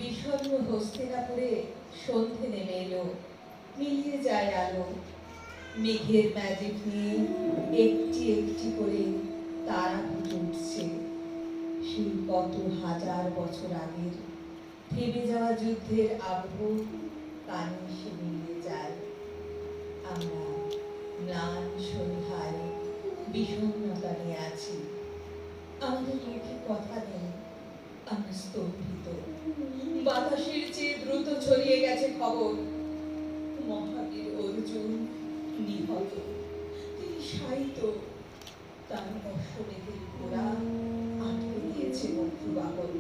বিষণ্ণ হস্তিনাপুরে সন্ধে নেমে এলো, মিলিয়ে যায় আলো। মেঘের ম্যাজিক নিয়ে একটি একটি করে তারা ফুটে উঠছে। সেই কত হাজার বছর আগের থেমে যাওয়া যুদ্ধের আবহ কানে এসে মিলিয়ে যায়। আমরা ম্লান সন্ধ্যায় বিষণ্ণতা নিয়ে আছি, আমাদের মুখে কথা নেই, আমরা স্তম্ভিত। বাতাসের চেয়ে দ্রুত ছড়িয়ে গেছে খবর, মহাবীর অর্জুন নিহত, তিনি শায়িত, তার অশ্বমেধের ঘোড়া আটকে দিয়েছে বন্ধুবাহন।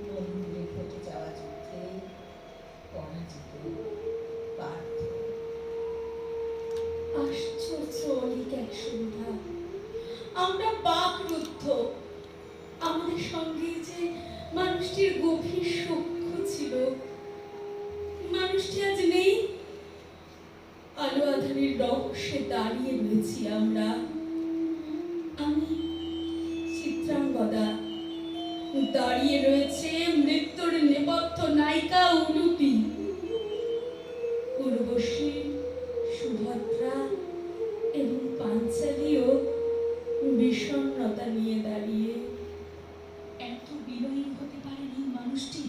মন্দিরে ঘটে যাওয়া যুদ্ধে পরাজিত পার্থ। আশ্চর্য অলিক এক সন্ধ্যা, আমরা বাকরুদ্ধ। আমাদের সঙ্গে যে মানুষটির গভীর সখ্য ছিল, মানুষটি আজ নেই। আলো আধারের রহস্যে দাঁড়িয়ে রয়েছি আমরা। আমি চিত্রাঙ্গদা, দাঁড়িয়ে রয়েছে মৃত্যুর নেপথ্য নায়িকা উলুপি। উর্বশী, সুভদ্রা এবং পাঞ্চালীও বিষণ্ণতা নিয়ে দাঁড়িয়ে। এত বিনয়ী হতে পারেন এই মানুষটি,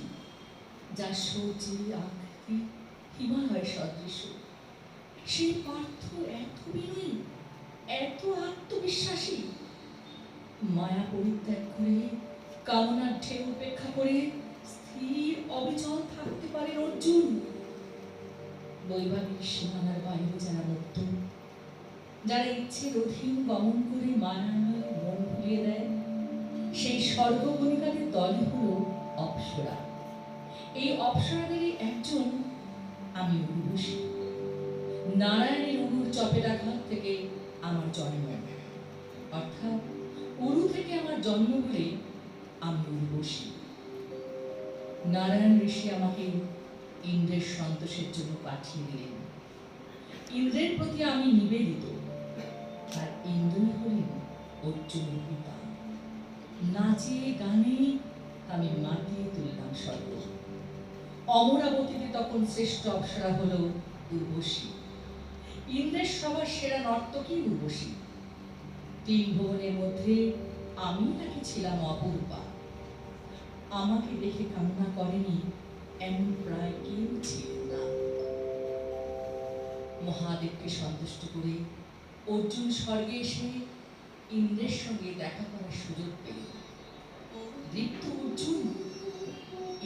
যার সৌচি আকৃতি হিমালয় সদৃশ। সেই পার্থ এত বিনয়ী, এত আত্মবিশ্বাসী। মায়া পরিত্যাগ করে, কামনার ঢেউ উপেক্ষা করে স্থির অবিচল থাকতে পারেন অর্জুন। বৈবাহিক সীমানার বাইরে যারা মুক্ত, যারা ইচ্ছের অধীন গমন করে মায়াময় মন ভুলিয়ে দেয়, সেই স্বর্গবণিকাদের দলই হল অপ্সরা। এই অপ্সরাদেরই একজন আমি উর্বশী। নারায়ণের উরুর চপেটাঘাত থেকে আমার জন্ম, অর্থাৎ উরু থেকে আমার জন্ম বলে আমি উর্বশী। নারায়ণ ঋষি আমাকে ইন্দ্রের সন্তোষের জন্য পাঠিয়ে দিলেন। ইন্দ্রের প্রতি আমি নিবেদিত, আর ইন্দ্রই হলেন অর্জুনের পিতা। নাচে গানে আমি মাতিয়ে তুললাম স্বর্গ। অমরাবতীতে তখন শ্রেষ্ঠ অপ্সরা হল উর্বশী। ইন্দ্রের সবার সেরা নর্তকী উর্বশী। 3 ভুবনের মধ্যে আমি নাকি ছিলাম অপরূপা। আমাকে দেখে কামনা করেনি এমন প্রায় কেউ ছিল না। মহাদেবকে সন্তুষ্ট করে অর্জুন স্বর্গে এসে ইন্দ্রের সঙ্গে দেখা করার সুযোগ পেল। দৃপ্ত অর্জুন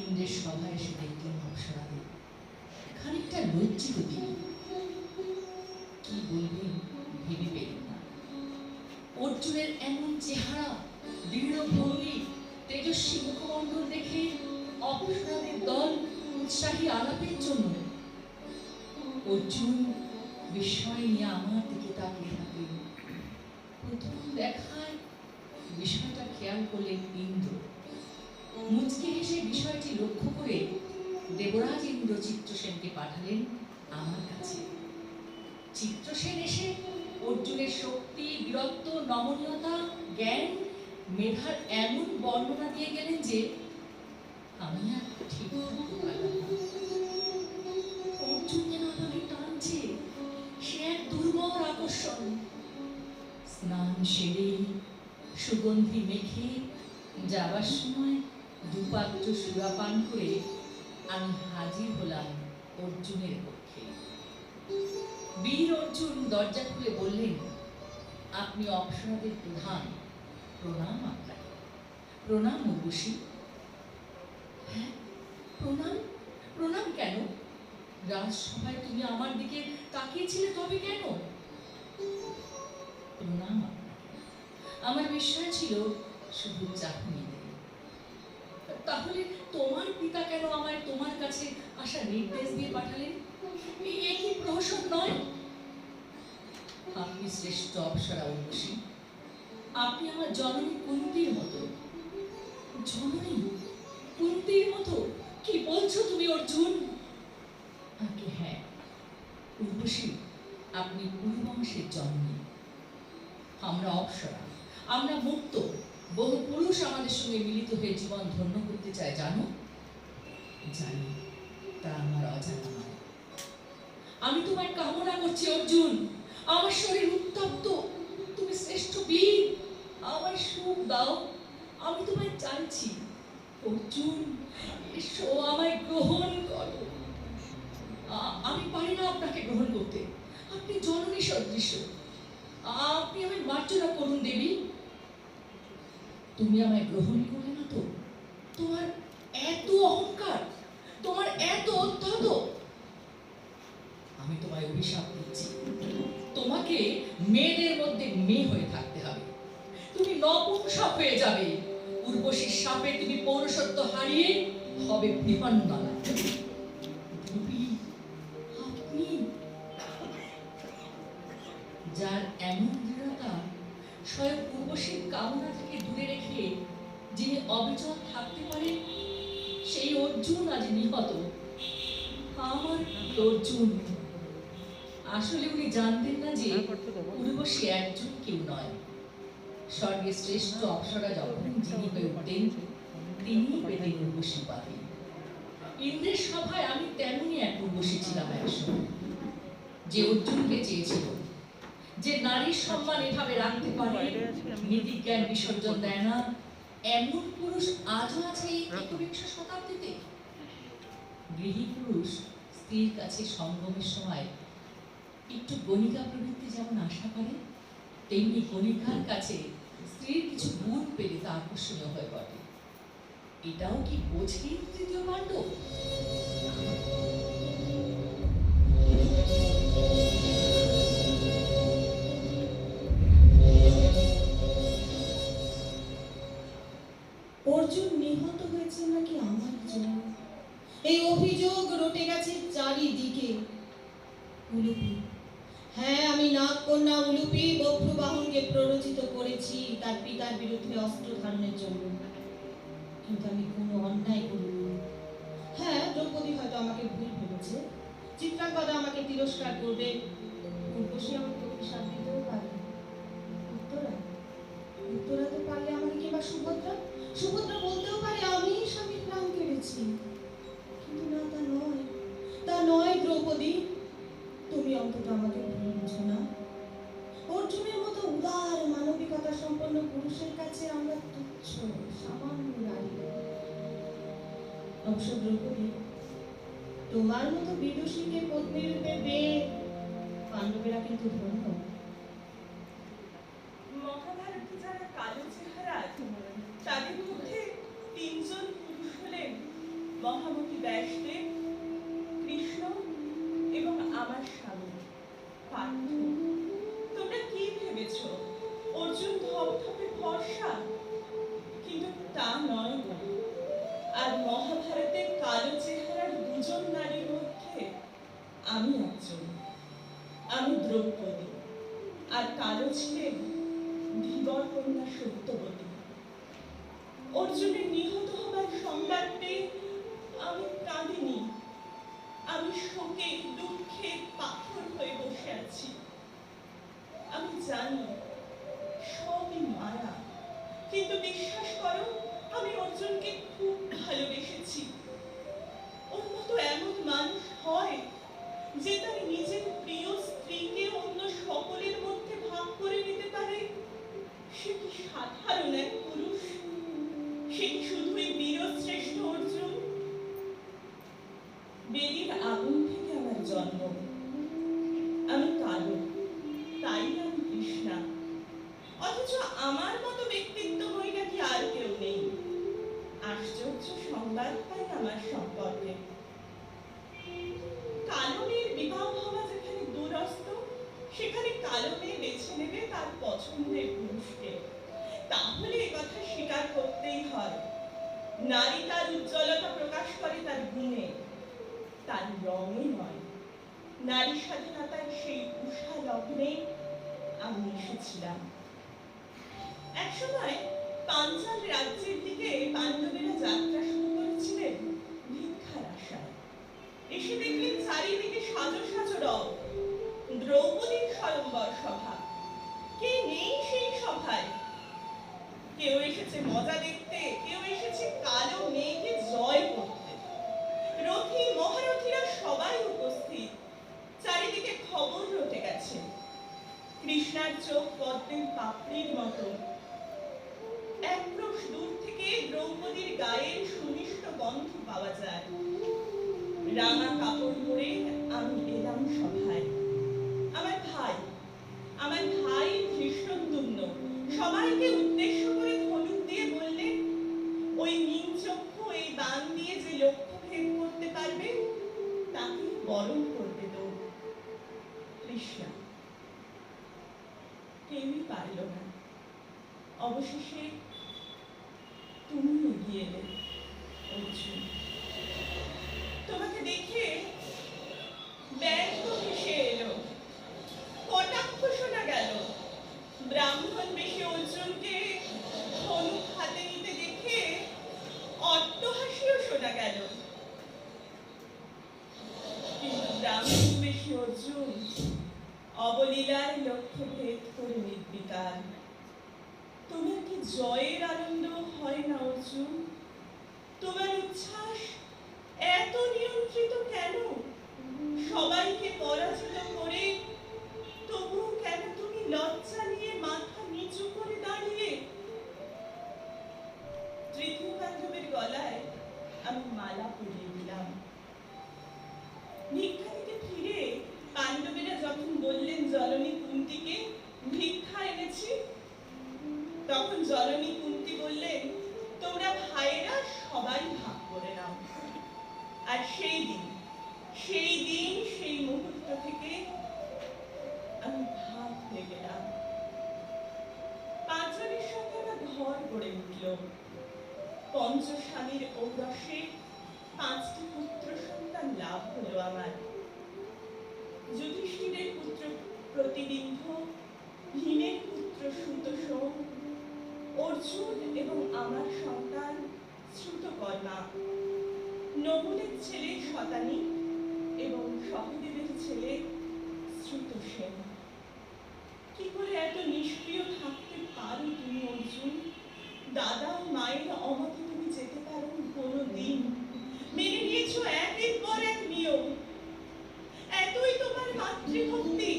ইন্দ্রের সভায় এসে দেখলেন অপ্সরাদের। খানিকটা লজ্জিত তিনি, কি বলবেন ভেবে পেলেন না। অর্জুনের এমন চেহারা, দৃঢ় ভঙ্গি, তেজস্বী মুখমণ্ডল দেখে অপ্সরাদের দল উৎসাহী আলাপের জন্য। অর্জুন বিস্ময় নিয়ে আমার দিকে তাকিয়ে থাকলেন। প্রথম দেখায় বিষয়টা খেয়াল করলেন ইন্দ্র। মুচকি হেসে বিষয়টি লক্ষ্য করে দেবরাজ ইন্দ্র চিত্রসেনকে পাঠালেন আমার কাছে। চিত্রসেন এসে অর্জুনের শক্তি, বীরত্ব, নমনীয়তা, জ্ঞান, মেধার এমন বর্ণনা দিয়ে গেলেন যে আমি আর ঠিক থাকতে পারলাম না। অর্জুন যেন আমাকে টানছে, সে এক দুর্বল আকর্ষণ। স্নান সেরে সুগন্ধি মেখে যাবার সময় 2 পাত্র সুরা পান করে আমি হাজির হলাম অর্জুনের পক্ষে। বীর অর্জুন দরজা খুলে বললেন, আপনি অপ্সরাদের প্রধান, প্রণাম আপনাকে। প্রণাম উর্বশী। হ্যাঁ, প্রণাম? প্রণাম কেন? রাজসভায় তুমি আমার দিকে তাকিয়েছিলে, তবে কেন? প্রণাম আপনাকে। আমার বিশ্বাস ছিল শুধু চাকরি। তাহলে তোমার পিতা কেন আমায় তোমার কাছে আসা নির্দেশ দিয়ে পাঠালেন? এই কি প্রহসন নয়? আপনি শ্রেষ্ঠ অপ্সরা উর্বশী। আপনি আমার জননী কুন্তির মতো। জননী কুন্তির মতো? কি বলছো তুমি অর্জুন? আগে হ্যাঁ উর্বশী, আপনি কুরুবংশের জননী। আমরা অপ্সরা, আমরা মুক্ত। বহু পুরুষ আমাদের সঙ্গে মিলিত হয়ে জীবন ধন্য করতে চায়, জানো? জানি তা আমার অজানা নয়। আমি তোমায় কামনা করছি অর্জুন, আমার শরীর উত্তপ্ত, তুমি শ্রেষ্ঠ বীর, আমার সুখ দাও, আমি তোমায় চাইছি। অর্জুন এসো, আমায় গ্রহণ করো। আমি পারি না আপনাকে গ্রহণ করতে, আপনি জননী সদৃশ্য, আপনি আমায় মার্জনা করুন দেবী। তুমি আমায় গ্রহণ করলে না তো? তোমার এত অহংকার, তোমার এত অধ্যত। আমি তোমায় অভিশাপ দিচ্ছি, তোমাকে মেয়েদের মধ্যে মেয়ে হয়ে থাকতে হবে। তুমি নপুংসক হয়ে যাবে, উর্বশীর সাপে তুমি পৌরুষত্ব হারিয়ে হবে বৃহন্নলা। দেবী, আপনি যার এমন দৃঢ়তা, স্বয়ং উর্বশীর কামনা থেকে দূরে রেখে যিনি অবিচল থাকতে পারেন, সেই অর্জুন আজ নিহত। আমার অর্জুন। আসলে উনি জানতেন না যে উর্বশী একজন কেউ নয়, স্বর্গের শ্রেষ্ঠ অপ্সরা যখন যিনি হয়ে উঠতেন, তিনি পেতেন উর্বশী উপাধি। ইন্দ্রের সভায় আমি তেমনই এক উর্বশী ছিলাম একসময়, যে অর্জুনকে চেয়েছিল, যে নারীর সম্মান এভাবে রাখতে পারে, নীতিজ্ঞান বিসর্জন দেয় না, এমন পুরুষ আজও আছে এই একবিংশ শতাব্দীতে। গৃহী পুরুষ স্ত্রীর কাছে সঙ্গমের সময় একটু গণিকা প্রবৃত্তি যেমন আশা করে, তেমনি গণিকার কাছে স্ত্রীর কিছু গুণ পেলে তা আকর্ষণীয় হয়ে পড়ে। এটাও কি বোঝে তৃতীয় পাণ্ডব? অর্জুন নিহত হয়েছে নাকি আমার জন্য, এই অভিযোগ রটে গেছে চারিদিকে। উলুপি, হ্যাঁ, আমি নাগকন্যা উলুপি বভ্রুবাহনকে প্ররোচিত করেছি তার পিতার বিরুদ্ধে অস্ত্র ধারণের জন্য, কিন্তু আমি কোনো অন্যায় করিনি। হ্যাঁ, দ্রৌপদী হয়তো আমাকে ভুল ভেবেছে, চিত্রাঙ্গদা আমাকে তিরস্কার করবে, উর্বশী আমাকে অভিশাপ দিতেও পারে। উত্তরা, উত্তরা তো পারলে আমাকে, কিংবা সুভদ্রা, সুভদ্রা বলতেও পারে আমি স্বামীর প্রাণ কেড়েছি। কিন্তু না, তা নয়, তা নয় দ্রৌপদী, তুমি অন্তত আমাকে ভুল বুঝো না। অর্জুনের মতো উদার মানবিকতা সম্পন্ন পুরুষের কাছে আমরা তুচ্ছ সামান্য নারী। অবশ্য দ্রৌপদী, তোমার মতো বিদুষীকে পত্নী রূপে পেয়ে পাণ্ডবেরা কিন্তু ধন্য। মহাভারতে যারা কালো চেহারা, তাদের মধ্যে তিনজন পুরুষ হলেন মহামতি ব্যাসদেব, কৃষ্ণ এবং আমার স্বামী পার্থ। তোমরা কি ভেবেছ অর্জুন ধপধপে ফর্সা? কিন্তু তা নয় গো। আর মহাভারতের কালো চেহারার দুজন নারীর মধ্যে আমি একজন, আমি দ্রৌপদী। আর কালো ছিলেন ধীবর কন্যা সত্যবতী। অর্জুনের নিহত হবার সংবাদ পেয়ে আমি কাঁদিনি, আমি শোকে দুঃখে পাথর হয়ে বসে আছি। আমি জানি সবই মায়া, কিন্তু বিশ্বাস করো, আমি অর্জুনকে খুব ভালোবেসেছি। ওর মতো এমন মানুষ হয় যে তার নিজের প্রিয় স্ত্রীকে অন্য সকলের মধ্যে ভাগ করে নিতে পারে? সে কি সাধারণ এক পুরুষ? সে কি শুধুই বীরশ্রেষ্ঠ অর্জুন? বেদির আগুন থেকে আমার জন্ম, আমি কালো, তাই আমি কৃষ্ণা। অথচ আমার মতো ব্যক্তিত্বময়ী নাকি আর কেউ নেই। আশ্চর্য সংবাদ পাই আমার সম্পর্কে। কালো মেয়ের বিবাহ হওয়া যেখানে দুরস্ত, সেখানে কালো মেয়ে বেছে নেবে তার পছন্দের পুরুষকে। তাহলে কথা স্বীকার করতেই হয়, নারী তার উজ্জ্বলতা প্রকাশ করে তার গুণে, তার রঙে নয়। নারী স্বাধীনতার সেই উষা লগ্নে আমি এসেছিলাম। একসময় পাঞ্চাল রাজ্যের দিকে পাণ্ডবেরা যাত্রা শুরু করেছিলেন ভিক্ষার আশায়। এসে দেখলেন চারিদিকে সাজো সাজো রব, দ্রৌপদীর স্বয়ম্বর সভা। কে নেই সেই সভায়? কেউ এসেছে মজা দেখতে, কেউ এসেছে কালো মেয়েকে জয় করতে। গায়ের সুমিষ্ট গন্ধ পাওয়া যায়। রাঙা কাপড় পরে আমি এলাম সভায়। আমার ভাই ধৃষ্টদ্যুম্ন সবাইকে উদ্দেশ্য করে ধনুক দিয়ে বললেন, ওই নীলচক্ষু এই বাণ দিয়ে যে লক্ষ্য ভেদ করতে পারবে তাকে বরণ করবে তো। কৃষ্ণা কেউই পারল না। অবশেষে তুমি এগিয়ে এলে অর্জুন। তোমাকে দেখে ব্যঙ্গ ভেসে এলো, কটাক্ষ শোনা গেল। ব্রাহ্মণ বেশে অর্জুনকে ধনুক হাতে নিতে দেখে অট্টহাসিও শোনা গেল। কিন্তু ব্রাহ্মণ বেশে অর্জুন অবলীলায় লক্ষ্য ভেদ করে নির্বিকার। তোমার কি জয়ের আনন্দ হয় না অর্জুন? তোমার উচ্ছ্বাস এত নিয়ন্ত্রিত কেন? সবাইকে পরাজিত করে তবুও কেন তুমি লজ্জা নিয়ে মাথা নিচু করে দাঁড়িয়ে? তৃতীয় পাণ্ডবের গলায় আমি মালা পরিয়ে দিলাম। ভিক্ষা থেকে ফিরে পাণ্ডবেরা যখন বললেন জননী কুন্তিকে ভিক্ষা এনেছি, তখন জননী কুন্তি বললেন, তোমরা ভাইয়েরা সবাই ভাগ করে নাও। আর সেই দিন সেই মুহূর্ত থেকে আমি ভাগ হয়ে গেলাম। পাঁচজনের সঙ্গে আমার ঘর গড়ে উঠল। পঞ্চস্বামীর ঔরসে 5টি পুত্র সন্তান লাভ হলো আমার। যুধিষ্ঠিরের পুত্র প্রতিবিম্ব, ভীমের পুত্র সুতোষম, অর্জুন এবং আমার সন্তান শ্রুতকর্মা, নকুলের ছেলে শতানী এবং সহদেবের ছেলে শ্রুতসেন। কি করে এত নিষ্ক্রিয় থাকতে পারো তুমি অর্জুন? দাদা ও মায়ের অমতে তুমি যেতে পারো কোনোদিন? মেনে নিয়েছো একের পর এক নিয়ম। এতই তোমার মাতৃভক্তি,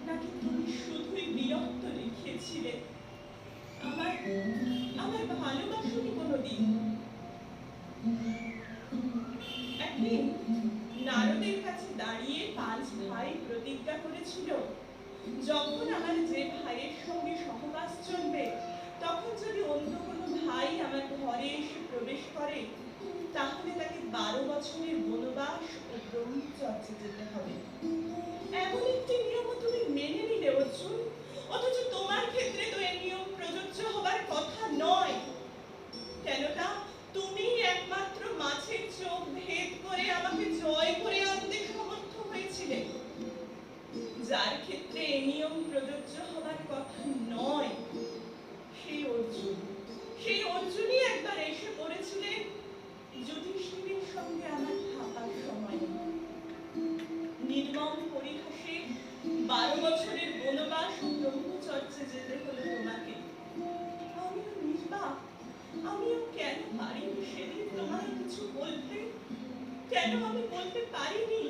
নাকি তুমি শুধুই বিরক্ত দেখিয়েছিলে? আমার ভালোবাসনি কোনোদিন? একদিন নারদের কাছে দাঁড়িয়ে 5 ভাই প্রতিজ্ঞা করেছিল, যখন আমার যে ভাইয়ের সঙ্গে সহবাস চলবে, তখন যদি অন্য কোনো ভাই আমার ঘরে এসে প্রবেশ করে, তাহলে তাকে 12 বছরের বনবাস ও ব্রহ্মচর্যে যেতে হবে। এমন একটি নিয়ম তুমি মেনে নিলে অর্জুন, অথচ তোমার ক্ষেত্রে তো এই নিয়ম প্রযোজ্য হবার কথা নয়। কেননা তুমি একমাত্র মাছের চোখ ভেদ করে আমাকে জয় করে আনতে সমর্থ হয়েছিলে। যার ক্ষেত্রে এই নিয়ম প্রযোজ্য হবার কথা নয়, সেই অর্জুনই একবার এসে পড়েছিলেন যুধিষ্ঠিরের সঙ্গে আমার থাকার সময়। নির্মম পরিহাসে 12 বছরের বনবাস ও ব্রহ্মচর্যে যেতে হলো তোমাকে। আমিও নির্বাক, আমিও কেন পারিনি সেদিন তোমায় কিছু বলতে? কেন আমি বলতে পারিনি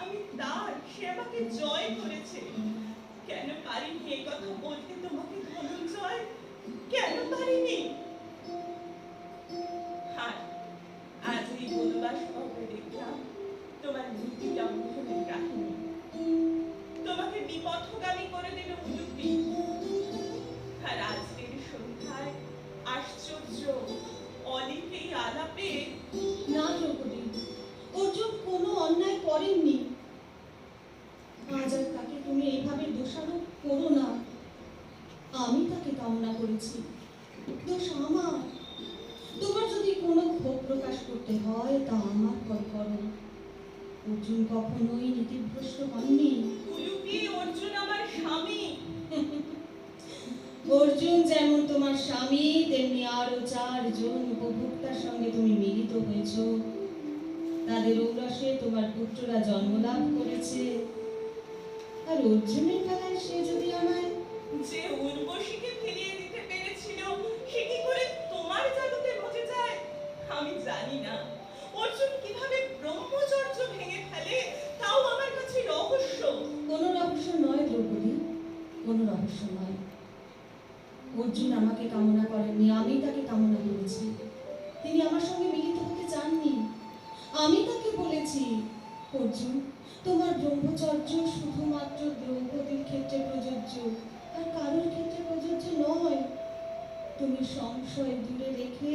আমি তার, সে আমাকে জয় করেছে? কেন পারিনি এই কথা বলতে তোমাকে ধনঞ্জয়? কেন পারিনি? আজ এই বনবাস পর্বে দেখলাম তোমার নীতি লঙ্ঘনের কাহিনী। তোমাকে বিপথগামী করে দিল উলুপি। আর আজকের সন্ধ্যায় আশ্চর্য অলিকেই আলাপে। না দ্রৌপদী, অর্জুন কোনো অন্যায় করেননি। আজ আর তাকে তুমি এইভাবে দোষারোপ করো না। আমি তাকে কামনা করেছি, দোষ আমার। তোমার যদি কোনো ক্ষোভ প্রকাশ করতে হয় তা আমার ভয় করো। অর্জুন কখনোই নীতিভ্রষ্ট হননি। উলুপি, অর্জুন আমার স্বামী। অর্জুন যেমন তোমার স্বামী, তেমনি আরো 4 জন উপভোক্তার সঙ্গে তুমি মিলিত হয়েছ। তাদের ঔরসে তোমার পুত্ররা জন্মলাভ করেছে। আর অর্জুনের বেলায় সে যদি আমায় যে উর্বশীকে ফিরিয়ে দিতে পেরেছিল, সে কি করে তোমার জাদুতে বসে যায় আমি জানি না। অর্জুন কিভাবে ব্রহ্মচর্য ভেঙে ফেলে তাও আমার কাছে রহস্য। কোনো রহস্য নয় দ্রৌপদী, কোনো রহস্য নয়। অর্জুন আমাকে কামনা করেননি, আমি তাকে কামনা করেছি। আমার সঙ্গে মিলিত হতে চাননি। আমি তাকে বলেছি, অর্জুন, তোমার ব্রহ্মচর্য শুধুমাত্র দ্রৌপদীর ক্ষেত্রে প্রযোজ্য, আর কারোর ক্ষেত্রে প্রযোজ্য নয়। তুমি সংশয় দূরে রেখে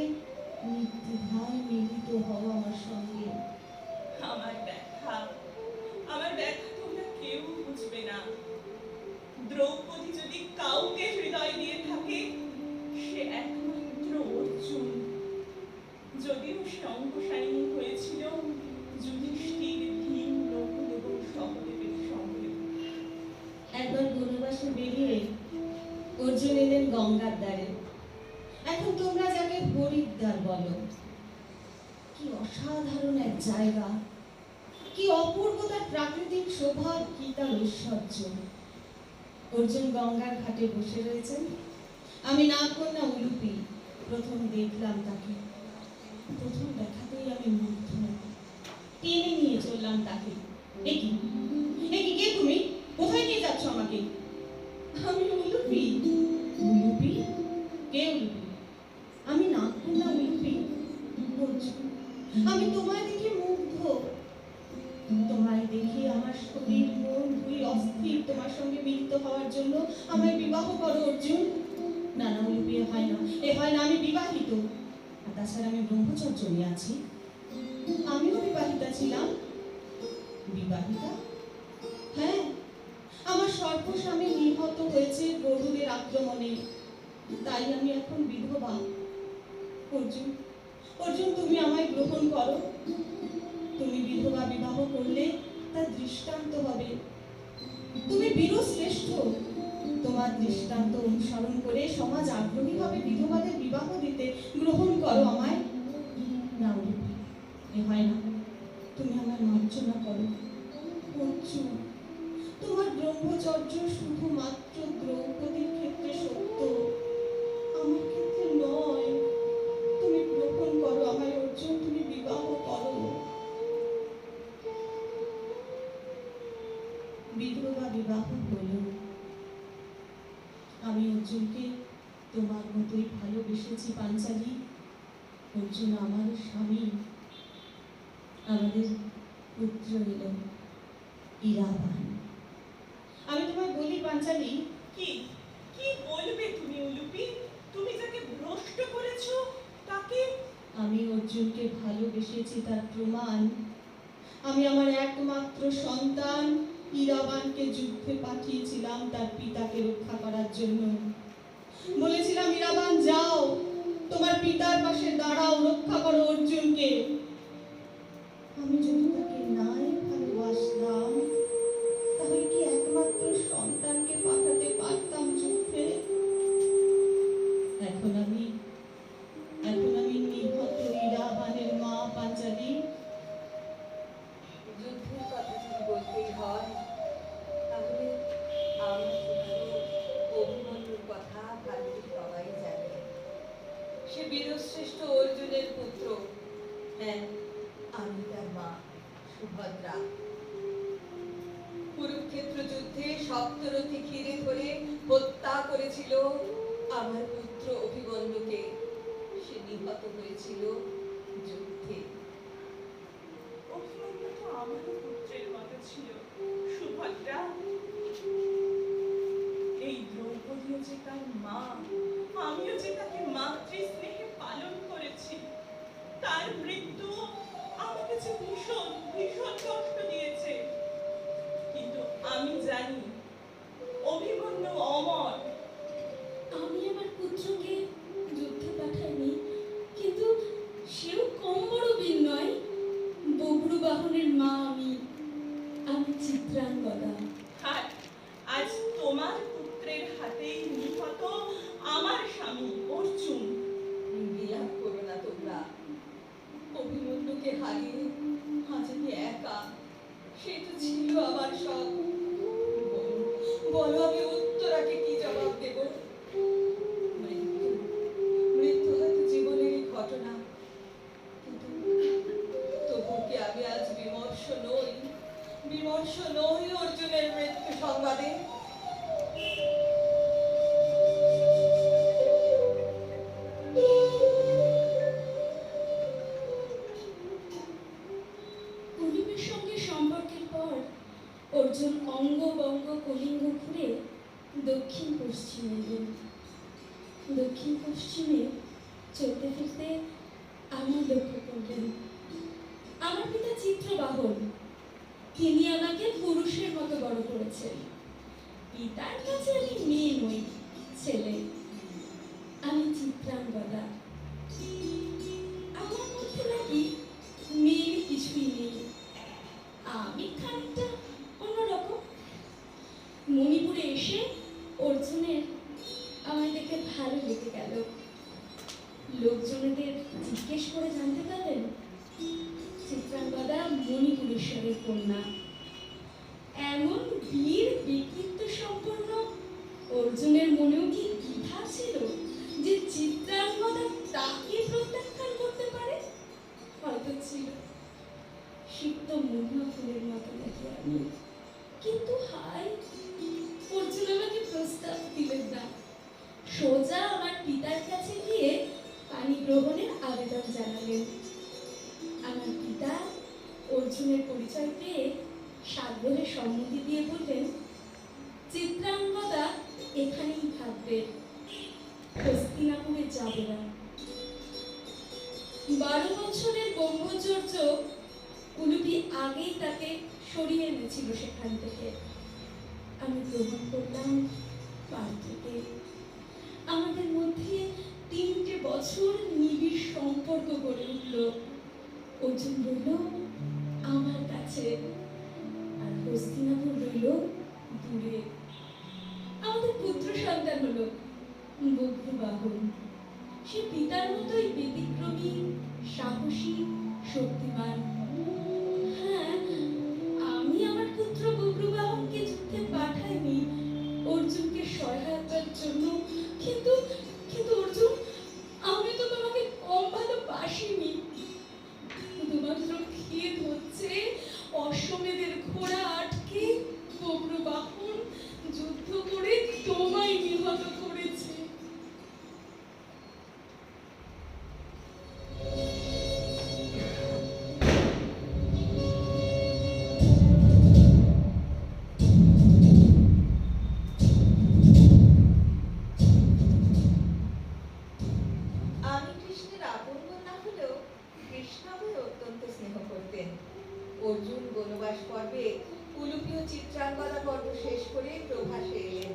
নির্দ্বিধায় মিলিত হও আমার সঙ্গে। আমার ব্যথা তোমরা কেউ বুঝবে না। দ্রৌপদী যদি কাউকে হৃদয় দিয়ে থাকে, সে একমাত্র অর্জুন। যদিও সে অঙ্গসায়িনী হয়েছিল যুধিষ্ঠির, ভীম, নকুল এবং সহদেবের সঙ্গে। একবার বনবাসে বেরিয়ে অর্জুন এলেন গঙ্গার ধারে। এখন তোমরা যাকে হরিদ্বার বলো। কি অসাধারণ এক জায়গা, কি অপূর্ব তার প্রাকৃতিক শোভা, কি তার ঐশ্বর্য। অর্জুন গঙ্গার ঘাটে বসে রয়েছেন। আমি নাগকন্যা উলুপি প্রথম দেখলাম তাকে। প্রথম দেখাতেই আমি মুগ্ধ, টেনে নিয়ে চললাম তাকে। একি কে তুমি? কোথায় নিয়ে যাচ্ছ আমাকে? আমি উলুপি। উলুপি? কে উলুপি? আমি নাগকন্যা উলুপি। অর্জুন, আমি তোমায় দেখে মুগ্ধ। তোমায় দেখে আমার শরীর মন দুই অস্থির তোমার সঙ্গে মিলিত হওয়ার জন্য। আমায় বিবাহ করো অর্জুন। না না উলুপি, এ হয় না, আমি বিবাহিত। আর তাছাড়া আমি ব্রহ্মচর্য নিয়ে আছি। আমিও বিবাহিতা ছিলাম। বিবাহিতা? হ্যাঁ, আমার সর্বস্বামী নিহত হয়েছে গরুদের আক্রমণে, তাই আমি এখন বিধবা। অর্জুন, তুমি আমায় গ্রহণ করো। তুমি বিধবা বিবাহ করলে তার দৃষ্টান্ত হবে। তুমি বীরশ্রেষ্ঠ। তোমার দৃষ্টান্ত অনুসরণ করে সমাজ আগ্রহী হবে বিধবাদের বিবাহ দিতে। গ্রহণ করো আমায়। না উলুপি, এ হয় না, তুমি আমার মার্জনা করো। অর্জুন, তোমার ব্রহ্মচর্য শুধুমাত্র দ্রৌপদীর ক্ষেত্রে সত্য, আমার ক্ষেত্রে নয়। তুমি গ্রহণ করো আমায় অর্জুন, তুমি বিবাহ করো। বিধবা বিবাহ হলো। আমি অর্জুনকে তোমার মতোই ভালোবেসেছি পাঞ্চালী। অর্জুন আমার স্বামী। আমাদের পুত্র এলো ইরাবান। আমি তোমায় বলি পাঞ্চালী, কি বলবে তুমি উলুপি? তুমি যাকে ভ্রষ্ট করেছো তাকে? আমি অর্জুনকে ভালোবেসেছি তার প্রমাণ। আমি আমার একমাত্র সন্তান ইরাবানকে যুদ্ধে পাঠিয়েছিলাম তার পিতাকে রক্ষা করার জন্য। বলেছিলাম, ইরাবান যাও, তোমার পিতার পাশে দাঁড়াও, রক্ষা করো অর্জুনকে। আমি যদি তাকে নাই ভালোবাসতাম, তাহলে কি একমাত্র সন্তানকে পাঠাতে পারতাম যুদ্ধে? এখন আমি নিহত ইরাবানের মা পাঞ্চালী। যুদ্ধের কথা যদি বলতেই হয়, তাহলে আমার অভিমন্যুর কথা ভালো সবাই জানে। সে বীরশ্রেষ্ঠ অর্জুনের পুত্র। হ্যাঁ, আমি তার মা সুভদ্রা। কুরুক্ষেত্র যুদ্ধে সপ্তরথী ঘিরে ধরে হত্যা করেছিল আমার পুত্র অভিমন্যুকে। সে নিহত হয়েছিল যুদ্ধে। অভিমন্যু তো আমারও পুত্রের মতো ছিল সুভদ্রা। এই দ্রৌপদীও যে তার মা, আমিও যে তাকে মাতৃস্নেহে পালন করেছি। তার মৃত্যু আমাকে যে ভীষণ কষ্ট দিয়েছে। কিন্তু আমি জানি অভিমন্যু অমর। আমি আমার পুত্রকে যুদ্ধে পাঠাইনি, কিন্তু অঙ্গবঙ্গ কলিঙ্গ ঘুরে দক্ষিণ পশ্চিমে এলেন। দক্ষিণ পশ্চিমে চলতে ফিরতে আমি লক্ষ্য করলেন আমার পিতা চিত্রবাহন। তিনি আমাকে পুরুষের মতো বড় করেছেন। পিতার কাছে আমি মেয়ে নই, ছেলে। আমি চিত্রাঙ্গদা। আমার মধ্যে নাকি মেয়ের কিছুই নেই। আমি খানিকটা অন্যরকম। মণিপুরে এসে অর্জুনের আমায় দেখে ভালো লেগে গেল। লোকজনেদের জিজ্ঞেস করে জানতে পারলেন চিত্রাঙ্গদা মণিপুরেশ্বরের কন্যা। এমন বীর ব্যক্তিত্ব সম্পন্ন অর্জুনের মনেও কি দ্বিধা ছিল যে চিত্রাঙ্গদা তাকে প্রত্যাখ্যান করতে পারে? হয়তো ছিল। সিক্ত মহুয়া ফুলের মতো নাকি আমি। কিন্তু হায়, অর্জুন আমাকে প্রস্তাব দিলেন না। সোজা আমার পিতার কাছে গিয়ে পানি গ্রহণের আবেদন জানালেন। আমার পিতা অর্জুনের পরিচয় পেয়ে সাগ্রহে সম্মতি দিয়ে বললেন চিত্রাঙ্গদা এখানেই থাকবে, হস্তিনাপুরে যাবে না। 12 বছরের ব্রহ্মচর্য উলুপি আগেই তাকে সরিয়ে এনেছিল সেখান থেকে। আমি গ্রহণ করলাম পার্থকে। আমাদের মধ্যে 3টে বছর নিবিড় সম্পর্ক গড়ে উঠল। অর্জুন রইল আমার কাছে, আর হস্তিনাপুর রইল দূরে। আমাদের পুত্র সন্তান হলো বভ্রুবাহন। সে পিতার মতোই ব্যতিক্রমী, সাহসী, শক্তিমান। হ্যাঁ, আমি আমার পুত্র বভ্রুবাহনকে যুদ্ধে পাঠাইনি অর্জুনকে সহায়তার জন্য। কিন্তু কিন্তু অর্জুন, আমি তো তোমাকে কম ভালোবাসিনি। শুধুমাত্র খেদ হচ্ছে অশ্বমেধের ঘোড়া আটকে বভ্রুবাহন যুদ্ধ করে তোমায় নিহত করেছে। আমি কৃষ্ণের আপন না হলেও কৃষ্ণ আমায় অত্যন্ত স্নেহ করতেন। অর্জুন বনবাস পর্বে উলুপীয় চিত্রাঙ্গদা পর্ব শেষ করে প্রভাসে এলেন।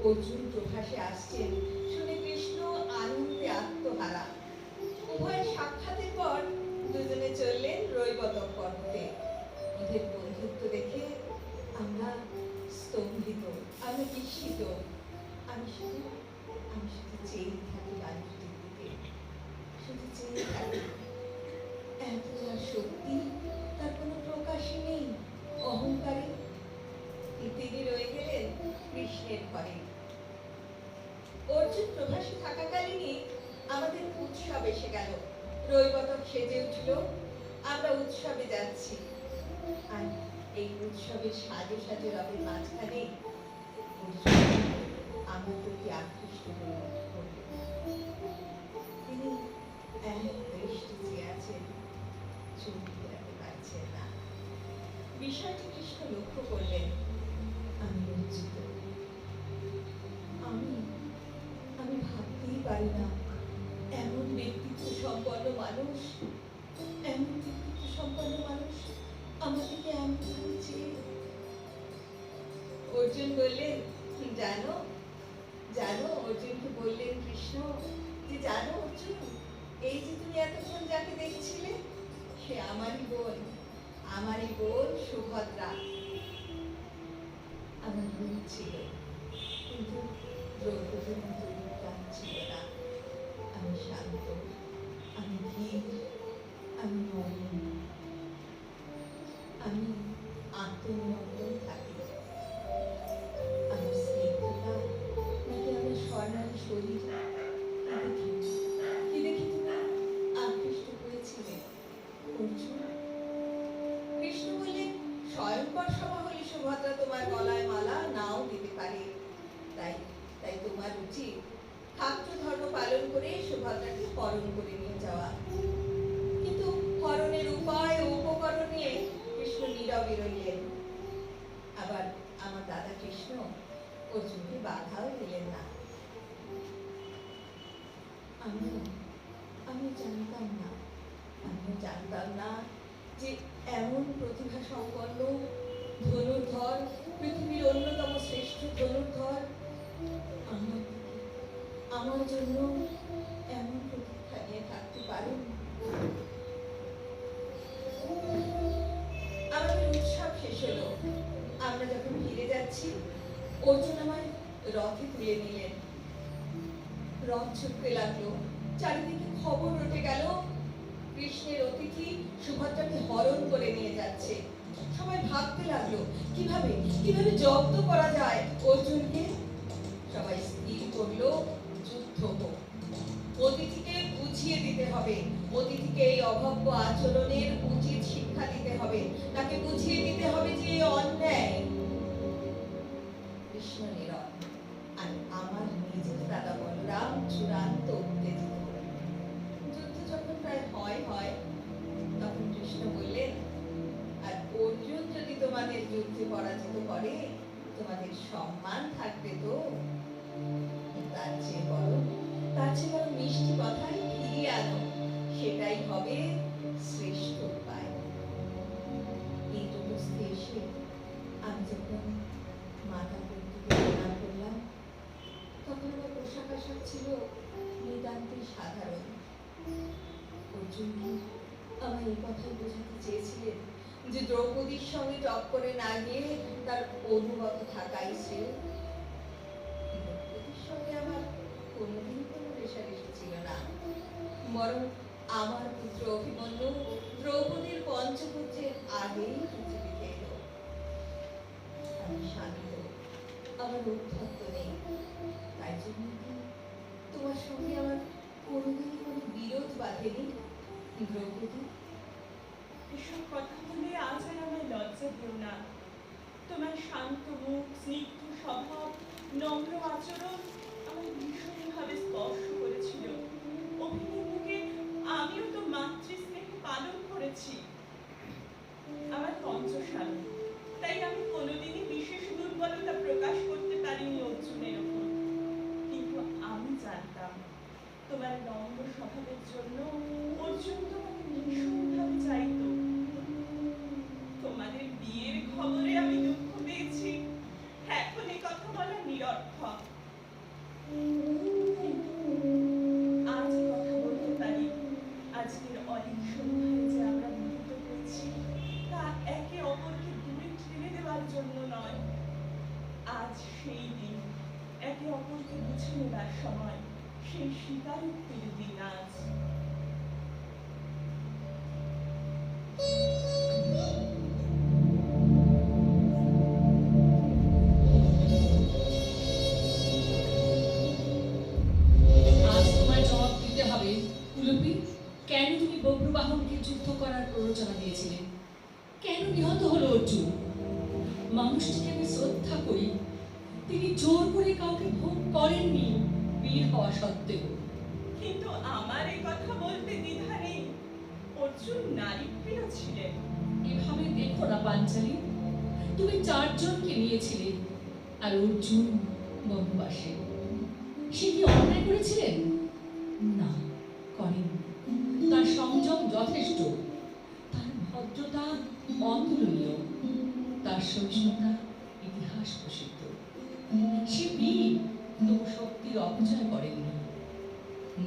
অর্জুন প্রভাসে আসছেন শুনে কৃষ্ণ আনন্দে আত্মহারা। উভয়ের সাক্ষাতের পর দুজনে চললেন রৈবতক পর্বতে। ওদের বন্ধুত্ব দেখে আমরা স্তম্ভিত, আমরা বিস্মিত। আমি শুধু চেয়ে থাকি মানুষটির দিকে, শুধু চেয়ে থাকি। এত আর শক্তি, তার কোনো প্রকাশই নেই, অহংকারী। তিনি রয়ে গেলেন কৃষ্ণের ঘরে। অর্জুন প্রভাসে থাকাকালীনই আমাদের উৎসব এসে গেল। রৈবতক সেজে উঠল, আমরা উৎসবে যাচ্ছি। আর এই উৎসবের সাজে সাজে রবের মাঝখানে অর্জুন আমার প্রতি আকৃষ্ট হয়ে পড়লেন। তিনি এক দৃষ্টি চেয়ে আছেন, চোখ ফেরাতে পারছেন না। বিষয়টি কৃষ্ণ লক্ষ্য করলেন। আমি লজ্জিত। আমি ভাবতেই পারি না এমন ব্যক্তিত্ব সম্পন্ন মানুষ আমার দিকে এমন ভাবে চেয়ে। অর্জুন বললেন, জানো অর্জুনকে বললেন কৃষ্ণ যে জানো অর্জুন, এই যে তুমি এতক্ষণ যাকে দেখছিলে সে আমারই বোন সুভদ্রা। আমার বোন ছিল, কিন্তু দ্রৌপদীর মতো রূপবান ছিল না। আমি শান্ত, আমি ধীর, আমি নরম, আমি আত্মনিয়ন্ত্রণ থাকি। আমার স্নিগ্ধতা নাকি আমার স্বর্ণালী শরীর, কি দেখি তুমি আকৃষ্ট হয়েছিলে অর্জুন? কৃষ্ণ বললেন, স্বয়ংবর সভা হলে সুভদ্রা তোমার গলায় মালা নাও দিতে পারে। তাই তোমার উচিত ক্ষাত্র ধর্ম পালন করে সুভদ্রাকে হরণ করে নিয়ে যাওয়া। কিন্তু হরণের উপায় ও উপকরণ নিয়ে কৃষ্ণ নীরবে রইলেন। আবার আমার দাদা কৃষ্ণ অর্জুনকে বাধাও দিলেন না। আমি জানতাম না যে এমন প্রতিভা সম্পন্ন ধনুর্ধর, পৃথিবীর অন্যতম শ্রেষ্ঠ ধনুর্ধর আমার জন্য এমন প্রতীক্ষা নিয়ে থাকতে পারেন। আমাদের উৎসব শেষ হলো। আমরা যখন ফিরে যাচ্ছি, অর্জুন আমায় রথে তুলে নিলেন। রথ ছুটতে লাগলো, চারিদিকে খবর রটে গেল কৃষ্ণের অতিথি সুভদ্রাকে হরণ করে নিয়ে যাচ্ছে। সবাই ভাবতে লাগলো কিভাবে জব্দ করা যায় অর্জুনকে। সবাই স্থির করলো যুদ্ধ হোক, অতিথিকে বুঝিয়ে দিতে হবে, অতিথিকে এই অভব্য আচরণের উচিত শিক্ষা দিতে হবে, তাকে বুঝিয়ে দিতে হবে যে অন্যায়। কৃষ্ণ নীরব, আর আমার নিজের দাদা বলরাম চূড়ান্ত উত্তেজিত। যুদ্ধ যখন প্রায় হয় তখন কৃষ্ণ বললেন, আর অর্জুন যদি তোমাদের যুদ্ধে পরাজিত করে তোমাদের সম্মান থাকবে তো? তার চেয়ে বড় মিষ্টি কথাই ফিরিয়ে আনো, সেটাই হবে শ্রেষ্ঠ উপায়। এই দুটোস্থে এসে আমি যখন মাথা প্রণাম করলাম, তখন আমার পোশাক আশাক ছিল নিতান্তই সাধারণ। অর্জুন কি আমায় এই কথাই বোঝাতে চেয়েছিলেন যে দ্রৌপদীর সঙ্গে টক্করে না গিয়ে তার অনুগত থাকাই শ্রেয়? দ্রৌপদীর সঙ্গে আমার কোনোদিন কোনো রেষারেষি ছিল না, বরং আমার পুত্র অভিমন্যু দ্রৌপদীর পঞ্চপুত্রের আগেই পৃথিবীতে এলো। আমি শান্ত, আমার উদ্ধত্ত নেই, তাই জন্য কি তোমার সঙ্গে আমার কোনোদিনই কোনো বিরোধ বাঁধেনি দ্রৌপদী? এসব কথা বলে আজ আর আমায় লজ্জা দিও না। তোমার শান্ত মুখ, স্নিগ্ধ স্বভাব, নম্র আচরণ আমার ভীষণভাবে স্পর্শ করেছিল। অভিমন্যুকে আমিও তো মাতৃস্নেহে পালন করেছি। আমার পঞ্চস্বামী, তাই আমি কোনোদিনই বিশেষ দুর্বলতা প্রকাশ করতে পারিনি অর্জুনের ওপর। কিন্তু আমি জানতাম তোমার নম্র স্বভাবের জন্য অর্জুন তোমাকে ভীষণভাবে চাইত। তোমাদের বিয়ের খবরে আমি দুঃখ পেয়েছি, এখন এই কথা বলা নিরর্থক। আজ কথা বলতে পারি, আজকের অলিক সন্ধ্যায় যে আমরা মিলিত হয়েছি তা একে অপরকে দূরে ঠেলে দেওয়ার জন্য নয়। আজ সেই দিন, একে অপরকে বুঝে নেবার সময়, সেই স্বীকারোক্তির দিন আজ। আজ তোমায় জবাব দিতে হবে উলুপি, কেন তুমি বব্রুবাহনকে যুদ্ধ করার প্ররোচনা দিয়েছিলে? কেন নিহত হলো অর্জুন? মানুষটিকে আমি শ্রদ্ধা করি, তিনি জোর করে কাউকে ভোগ করেননি বীর হওয়া সত্ত্বেও। কিন্তু আমার এই কথা বলতে দ্বিধা নেই, অর্জুন নারী প্রিয় ছিলেন। এভাবে দেখো না পাঞ্চালী, তুমি 4 জনকে নিয়েছিলে আর অর্জুন বনবাসে। সে কি অন্যায় করেছিলেন? না, করেন। তার সংযম যথেষ্ট, তার ভদ্রতা অতুলনীয়, তার সহিষ্ণুতা ইতিহাস প্রসিদ্ধ। সে বীর, তবু শক্তির অপচয় করেননি।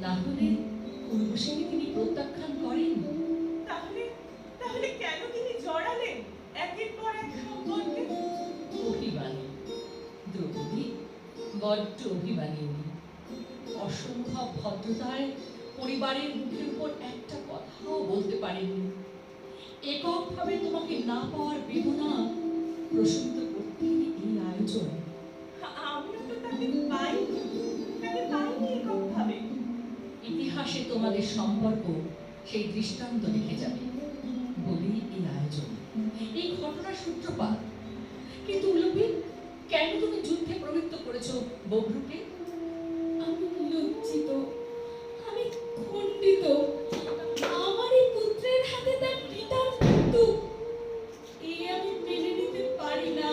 না হলে উর্বশীকে তিনি প্রত্যাখ্যান করেন। তাহলে কেন তিনি জড়ালেন একের পর এক সম্পর্কে? অভিমানী দ্রৌপদী, বড্ড অভিমানী। অসম্ভব ভদ্রতায় পরিবারের মুখের উপর একটা কথাও বলতে পারেননি। এককভাবে তোমাকে না পাওয়ার বেদনা প্রশমিত করতে এই আয়োজন। আমিও তো তাকে পাইনি এককভাবে। ইতিহাসে তোমাদের সম্পর্ক সেই দৃষ্টান্ত রেখে যাবে বলেই এই আয়োজন, এই ঘটনার সূত্রপাত। কিন্তু উলুপি, কেন তুমি যুদ্ধে প্রবৃত্ত করেছো বব্রুকে? আমি লজ্জিত, আমি খণ্ডিত। আমারই পুত্রের হাতে তার পিতার মৃত্যু, এই আমি মেনে নিতে পারি না।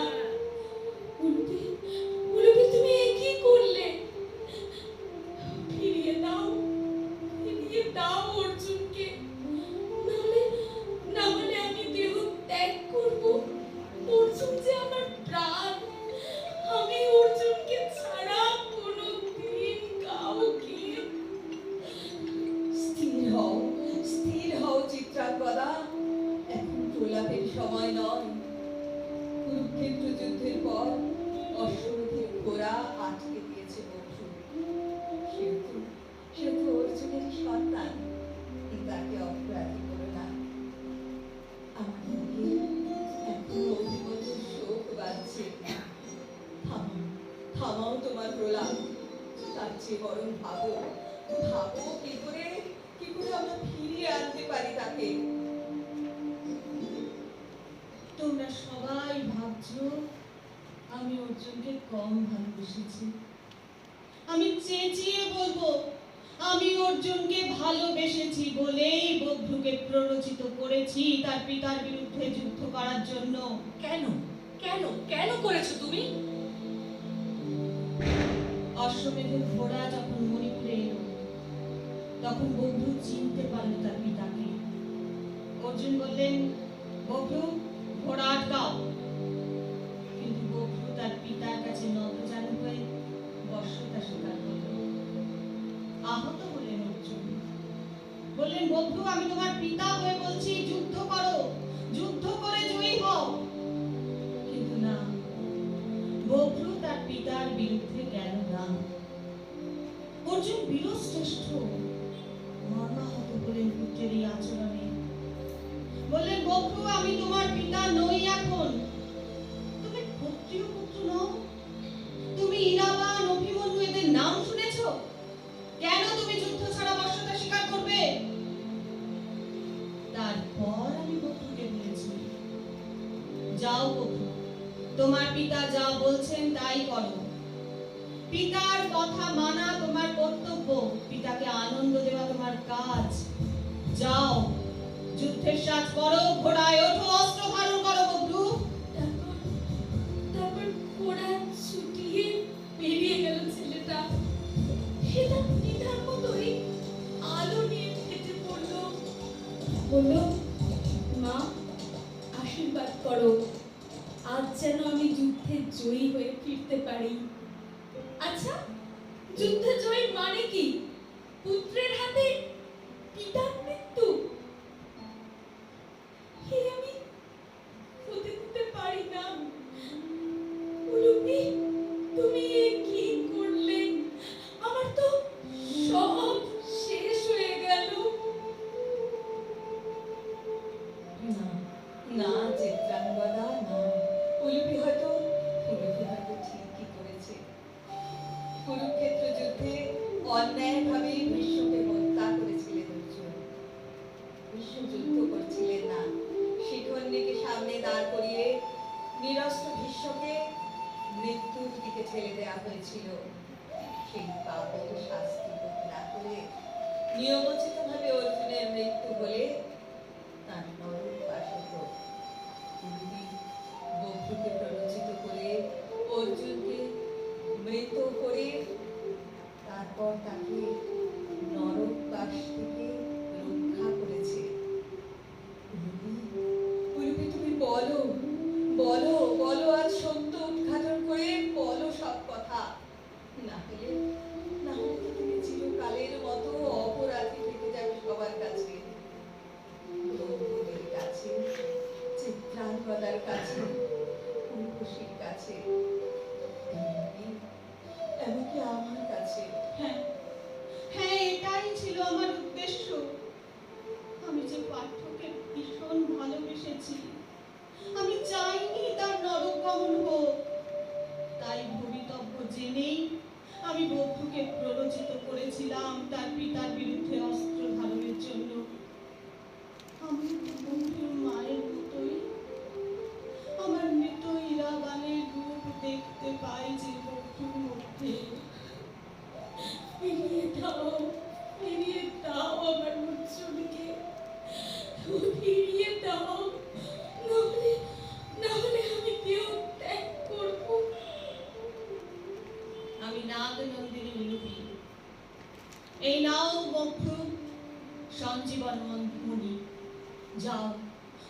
কুরুক্ষেত্র যুদ্ধের পর অশ্বমেধের ঘোড়া আটকে দিয়েছে বন্ধু। সেও তো অর্জুনেরই সন্তান। তাকে অপরাধী করো না। আমার মুখে এখনো অভিমত শোক বাজছে। থামাও তোমার প্রলাপ। তার চেয়ে বরং ভাবো কি করে আমরা ফিরিয়ে আনতে পারি তাকে। তোমরা সবাই ভাবছো আমি অর্জুনকে কম ভালোবেসেছি। আমি চেঁচিয়ে বলবো, আমি অর্জুনকে ভালোবেসেছি বলেই বভ্রুকে প্ররোচিত করেছি তার পিতার বিরুদ্ধে যুদ্ধ করার জন্য। কেন কেন কেন করেছো তুমি? অশ্বমেধের ঘোড়া যখন মণিপুরে এলো তখন বভ্রু চিনতে পারল তার পিতাকে। অর্জুন বললেন, বভ্রু ঘোড়া আটকাও। কিন্তু বভ্রু তার পিতার কাছে নতজানু হয়ে বশ্যতা স্বীকার করল। আহত হলেন অর্জুন। বললেন, বভ্রু আমি তোমার পিতা হয়ে বলছি যুদ্ধ করো, যুদ্ধ করে জয়ী হও। কিন্তু না, বভ্রু তার পিতার বিরুদ্ধে গেল না। অর্জুন বীরশ্রেষ্ঠ মর্মাহত হলেন পুত্রের এই আচরণে। বললেন, বভ্রু আমি তোমার পিতা নই এখন। তুমি ক্ষত্রিয় পুত্র নও। তুমি ইরাবান, অভিমন্যু এদের নাম শুনেছ? কেন তুমি যুদ্ধ ছাড়া বশ্যতা স্বীকার করবে? তারপর আমি বভ্রুকে বলেছি, যাও বভ্রু, তোমার পিতা যা বলছেন তাই করো। পিতার কথা মানা তোমার কর্তব্য, পিতাকে আনন্দ দেওয়া তোমার কাজ। যাও, যুদ্ধের সাজ করো, ঘোড়ায় ওঠো, অস্ত্র ধারণ করো বভ্রু। তারপর ঘোড়া ছুটিয়ে বেরিয়ে গেল ছেলেটা। সে তার পিতার মতোই আলো নিয়ে ফেটে পড়লো। বলল, মা আশীর্বাদ করো, আজ যেন আমি যুদ্ধে জয়ী হয়ে ফিরতে পারি। আচ্ছা, যুদ্ধে জয়ী মানে কি? পুত্রের হাতে পিতার মৃত্যু? হে আমি হতে দিতে পারি না। উলুপি, তুমি এ কি করলে? আমার তো সব শেষ হয়ে গেল। না চিত্রাঙ্গদা, না। উলুপি হয়তো ঠিকই করেছে। কুরুক্ষেত্র যুদ্ধে অন্যায়ভাবে বিশ্বকে হত্যা করেছিলেন অর্জুন। বিশ্ব যুদ্ধ করছিলেন না। শিখণ্ডীকে সামনে দাঁড় করিয়ে নিরস্ত্র ভীষ্মকে মৃত্যুর দিকে ঠেলে দেওয়া হয়েছিল। সেই পাপের শাস্তি ভোগ না করে নিয়মোচিতভাবে অর্জুনের মৃত্যু হলে তার নরকবাস হতো। বভ্রুকে প্ররোচিত করে অর্জুনকে মৃত করে তারপর তাকে নরকবাস থেকে রক্ষা করেছে। উলুপি, তুমি বলো বলো বলো, আজ সত্য উদ্ঘাটন করে বলো সব কথা। না হলে তো তুমি চিরকালের মতো অপরাধী থেকে যাবে সবার কাছে, দ্রৌপদীর কাছে, চিত্রাঙ্গদার কাছে, উর্বশীর কাছে, এমনকি আমার কাছে। হ্যাঁ হ্যাঁ, এটাই ছিল আমার উদ্দেশ্য। আমি যে পাঠ্যকে ভীষণ ভালোবেসেছি, আমি চাইনি তার নরকগমন হোক। তাই ভবিতব্য জেনেই আমি বভ্রুকে প্ররোচিত করেছিলাম তার পিতার বিরুদ্ধে অস্ত্র ধারণের জন্য। আমি বভ্রুর মায়ের মতোই আমার মৃত ইরাবানের রূপ দেখতে পাই যে বভ্রুর মধ্যে। ফিরিয়ে দাও, ফিরিয়ে দাও আমার অর্জুনকে, ফিরিয়ে দাও, নাহলে আমি দেহ ত্যাগ করব। আমি নাগনন্দিনী উলুপি। এই নাও বভ্রু, সঞ্জীবন মণি। যাও,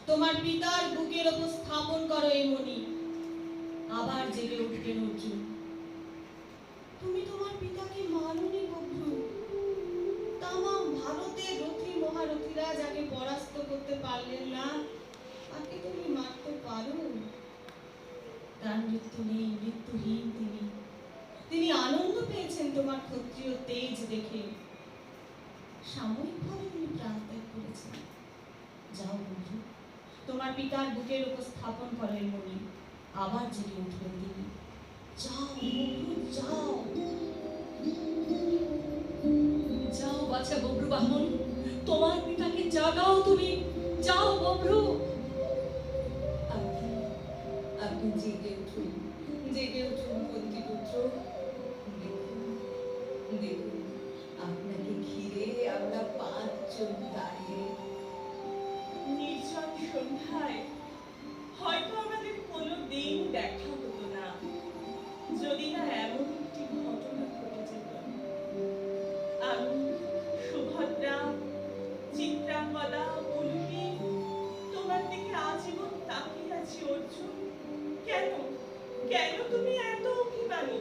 তোমার পিতার বুকের ওপর স্থাপন করো এই মণি। আবার জেগে উঠবেন অর্জুন। তুমি তোমার পিতাকে মানোনি বভ্রু। তামাম ভারতের রথী মহারথীরা যাকে পরাস্ত করতে পারলেন না, তাকে তুমি মারতে পারো? প্রাণ মৃত্যু নেই, মৃত্যুহীন তিনি। তিনি আনন্দ পেয়েছেন তোমার ক্ষত্রিয় তেজ দেখে। সাময়িকভাবে তিনি প্রাণ ত্যাগ করেছেন। যাও বন্ধু, তোমার পিতার বুকের উপর স্থাপন করেন মনি, আবার জেগে উঠবেন তিনি। যাও বন্ধু, যাও। যাও বাছা বব্রু বাহন, তোমার পিতাকে জাগাও তুমি। যাও বব্রু। আপনি আপনি জেগে উঠুন, জেগে উঠুন কুন্তিপুত্র। দেখুন দেখুন, আপনাকে ঘিরে আমরা 5 জন দাঁড়িয়ে। নির্জন সন্ধ্যায় হয়তো আমাদের কোনো দিন দেখা হতো না, যদি না এমন একটি ঘটনা ঘটে যেত। আমি সুভদ্রা, চিত্রাঙ্গদা, উলুপি তোমার দিকে আজীবন তাকিয়ে আছি অর্জুন। কেন কেন তুমি এত অভিমানী?